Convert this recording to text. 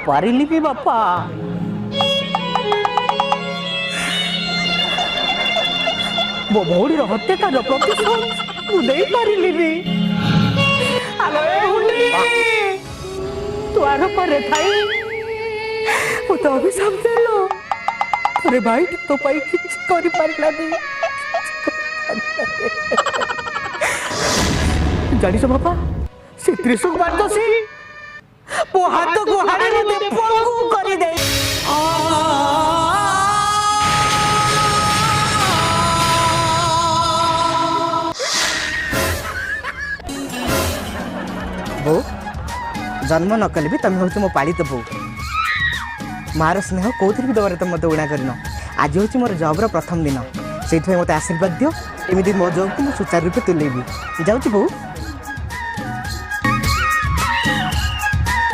पारिली भी बापा मो भौणी हत्याकांड प्रतिशोध मुझे पारिली भी तुआर पर थाई वो तो अभिशाप देलो अरे भाई तो पाई किछ करि पारला नहीं जानी छ बापा से त्रिशूल बात से वो हाथ को हाड़े रे पळगु करि दे बो जन्म न कले भी तुम हूँ मो पालित बो मार स्नेह कौन भी दबार तुम मत उड़ा कर आज हूँ मोर जॉब्र प्रथम दिन से मत आशीर्वाद दियो एमती मो जॉब को सुचारू रूपे तुलेबी जाऊँ बो।